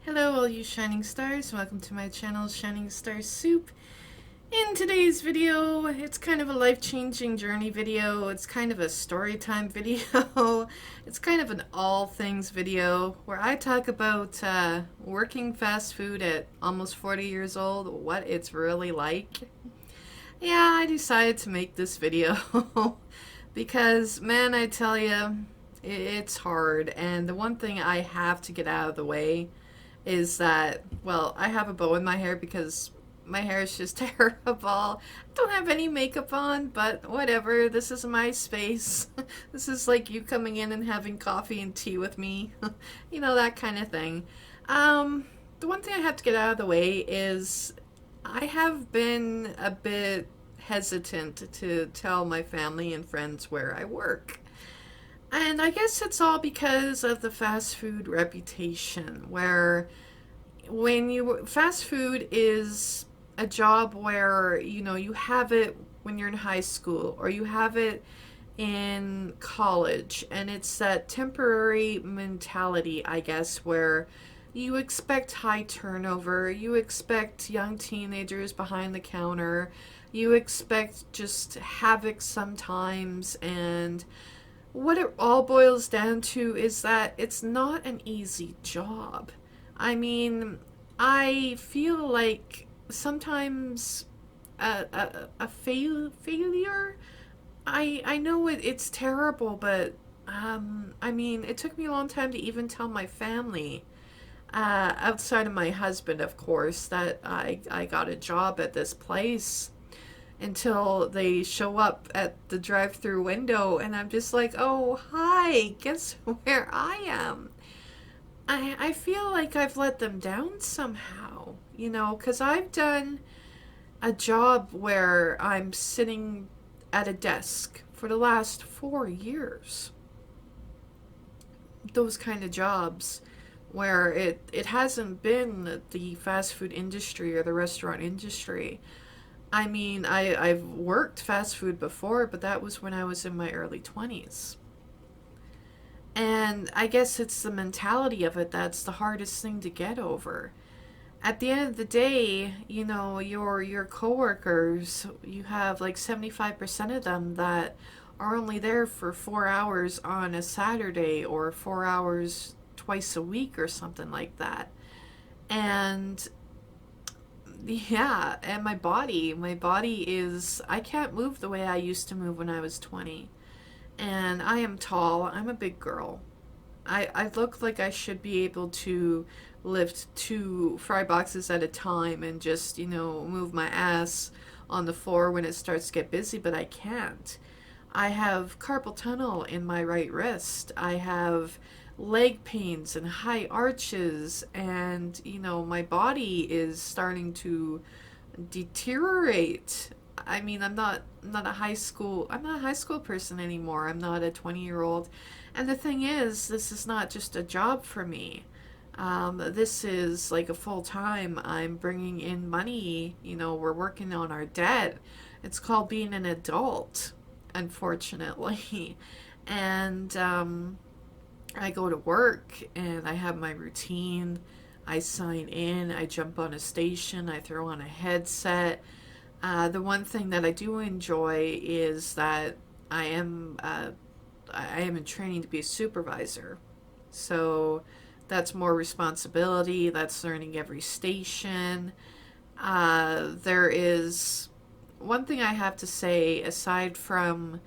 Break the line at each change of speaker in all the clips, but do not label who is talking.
Hello all you shining stars, welcome to my channel Shining Star Soup. In today's video, it's kind of a life-changing journey video, it's kind of a story time video, it's kind of an all things video where I talk about working fast food at almost 40 years old, what it's really like. Yeah, I decided to make this video because man, I tell you, it's hard, and the one thing I have to get out of the way is that, well, I have a bow in my hair because my hair is just terrible. I don't have any makeup on, but whatever. This is my space. This is like you coming in and having coffee and tea with me. You know, that kind of thing. The one thing I have to get out of the way is I have been a bit hesitant to tell my family and friends where I work. And I guess it's all because of the fast food reputation, where when you fast food is a job where you have it when you're in high school or you have it in college, and it's that temporary mentality, I guess, where you expect high turnover, you expect young teenagers behind the counter, you expect just havoc sometimes, and what it all boils down to is that it's not an easy job. I mean, I feel like sometimes failure. I know it's terrible, but I mean, it took me a long time to even tell my family, outside of my husband, of course, that I got a job at this place until they show up at the drive-through window and I'm just like, oh, hi, guess where I am? I feel like I've let them down somehow, because I've done a job where I'm sitting at a desk for the last 4 years. Those kind of jobs where it hasn't been the fast food industry or the restaurant industry. I mean, I've worked fast food before, but that was when I was in my early 20s. And I guess it's the mentality of it that's the hardest thing to get over. At the end of the day, your coworkers, you have like 75% of them that are only there for 4 hours on a Saturday or 4 hours twice a week or something like that. And yeah, and my body is, I can't move the way I used to move when I was 20. And I am tall, I'm a big girl. I look like I should be able to lift two fry boxes at a time and just, move my ass on the floor when it starts to get busy, but I can't. I have carpal tunnel in my right wrist. I have leg pains and high arches, and my body is starting to deteriorate. I mean, I'm not a high school person anymore. I'm not a 20-year-old. And the thing is, this is not just a job for me. This is like a full time. I'm bringing in money. We're working on our debt. It's called being an adult, unfortunately. And I go to work and I have my routine. I sign in, I jump on a station, I throw on a headset. The one thing that I do enjoy is that I am I am in training to be a supervisor. So that's more responsibility. That's learning every station. There is one thing I have to say, aside from,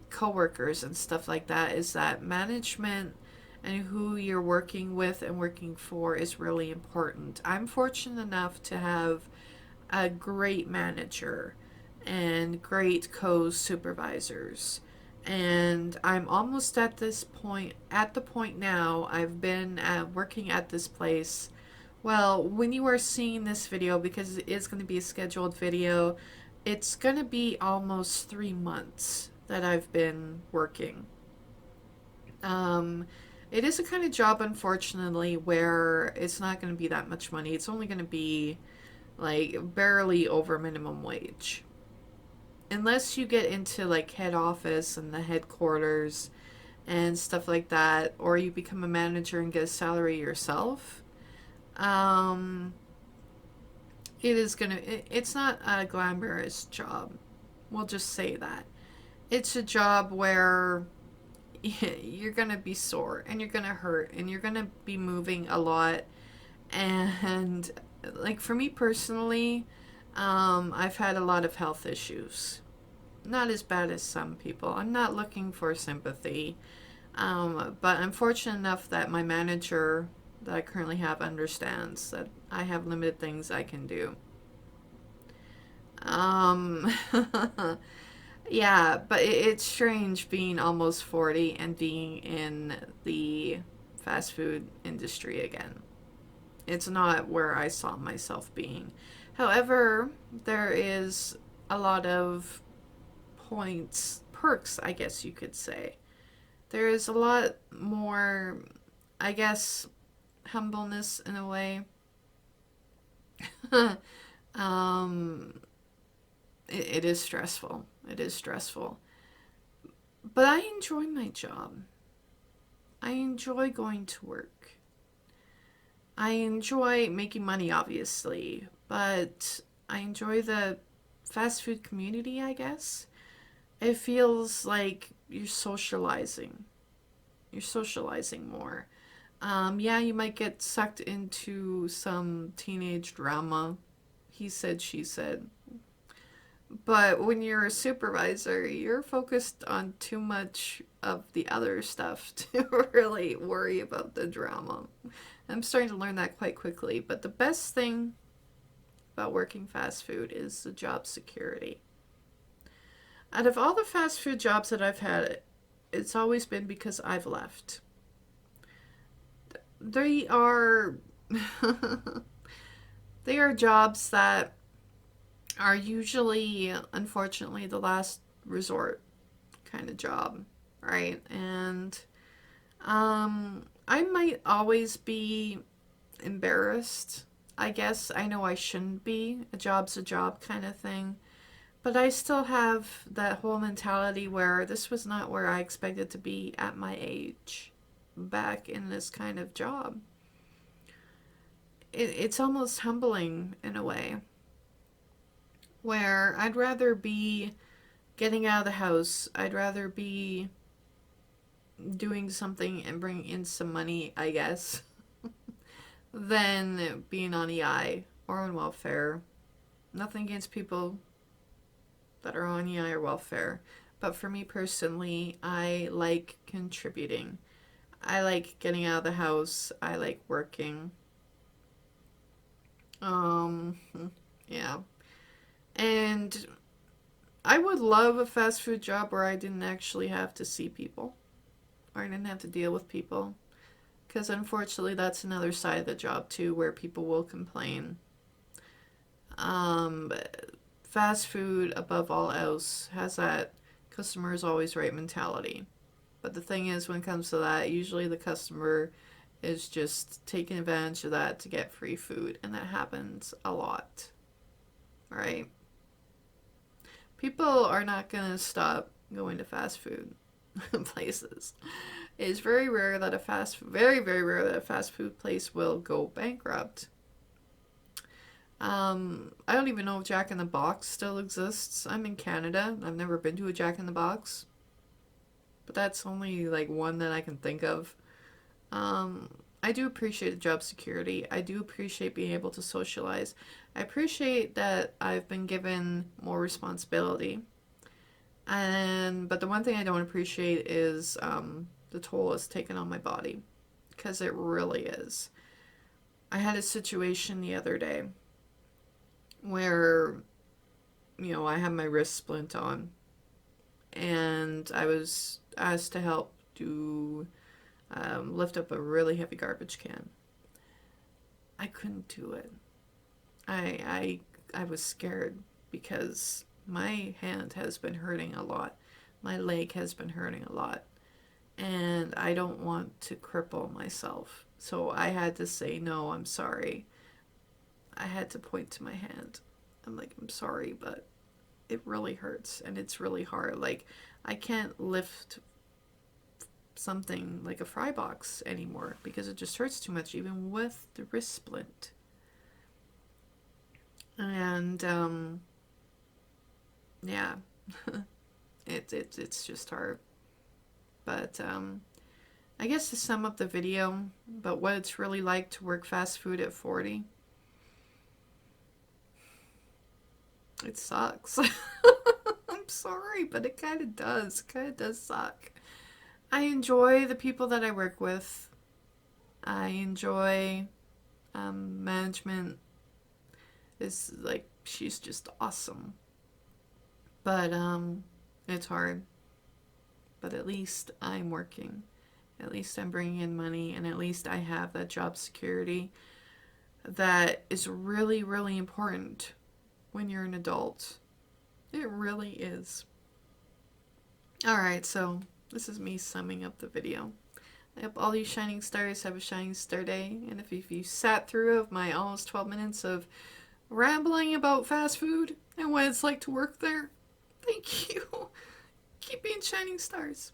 coworkers and stuff like that, is that management and who you're working with and working for is really important. I'm fortunate enough to have a great manager and great co-supervisors. And I'm almost at the point now. I've been working at this place. Well, when you are seeing this video, because it is going to be a scheduled video, it's going to be almost 3 months that I've been working. It is a kind of job, unfortunately, where it's not going to be that much money. It's only going to be like barely over minimum wage. Unless you get into like head office and the headquarters and stuff like that, or you become a manager and get a salary yourself, Um, it's not a glamorous job. We'll just say that. It's a job where you're gonna be sore and you're gonna hurt and you're gonna be moving a lot. And like for me personally, I've had a lot of health issues. Not as bad as some people. I'm not looking for sympathy. But I'm fortunate enough that my manager that I currently have understands that I have limited things I can do. Um, yeah, but it's strange being almost 40 and being in the fast food industry again. It's not where I saw myself being. However, there is a lot of perks, I guess you could say. There is a lot more, I guess, humbleness in a way. um, it is stressful. It is stressful. But I enjoy my job. I enjoy going to work. I enjoy making money, obviously, but I enjoy the fast food community, I guess. It feels like you're socializing. You're socializing more. Yeah, you might get sucked into some teenage drama. He said, she said. But when you're a supervisor, you're focused on too much of the other stuff to really worry about the drama. I'm starting to learn that quite quickly. But the best thing about working fast food is the job security. Out of all the fast food jobs that I've had, it's always been because I've left. They are they are jobs that are usually, unfortunately, the last resort kind of job, right? And I might always be embarrassed. I guess I know I shouldn't be. A job's a job kind of thing. But I still have that whole mentality where this was not where I expected to be at my age back in this kind of job. It's almost humbling in a way where I'd rather be getting out of the house. I'd rather be doing something and bringing in some money, I guess, than being on EI or on welfare. Nothing against people that are on EI or welfare. But for me personally, I like contributing. I like getting out of the house. I like working. Um, yeah. And I would love a fast food job where I didn't actually have to see people or I didn't have to deal with people. Because unfortunately, that's another side of the job too, where people will complain. Um, Fast food, above all else, has that customer is always right mentality. But the thing is, when it comes to that, usually the customer is just taking advantage of that to get free food, and that happens a lot, right? People are not going to stop going to fast food places. It's very rare that a fast food place will go bankrupt. I don't even know if Jack in the Box still exists. I'm in Canada. I've never been to a Jack in the Box, but that's only like one that I can think of. I do appreciate job security. I do appreciate being able to socialize. I appreciate that I've been given more responsibility. And but the one thing I don't appreciate is the toll it's taken on my body, because it really is. I had a situation the other day where I had my wrist splint on, and I was asked to help do lift up a really heavy garbage can. I couldn't do it. I was scared because my hand has been hurting a lot. My leg has been hurting a lot. And I don't want to cripple myself. So I had to say, no, I'm sorry. I had to point to my hand. I'm like, I'm sorry, but it really hurts and it's really hard. Like, I can't lift something like a fry box anymore because it just hurts too much, even with the wrist splint. And yeah, it's just hard. But I guess to sum up the video, but what it's really like to work fast food at 40, it sucks. I'm sorry, but it kind of does. It kind of does suck. I enjoy the people that I work with. I enjoy management. Is like, she's just awesome. But it's hard. But at least I'm working. At least I'm bringing in money, and at least I have that job security that is really, really important when you're an adult. It really is. Alright, so this is me summing up the video. I hope all you shining stars have a shining star day, and if you sat through my almost 12 minutes of rambling about fast food and what it's like to work there, thank you. Keep being shining stars.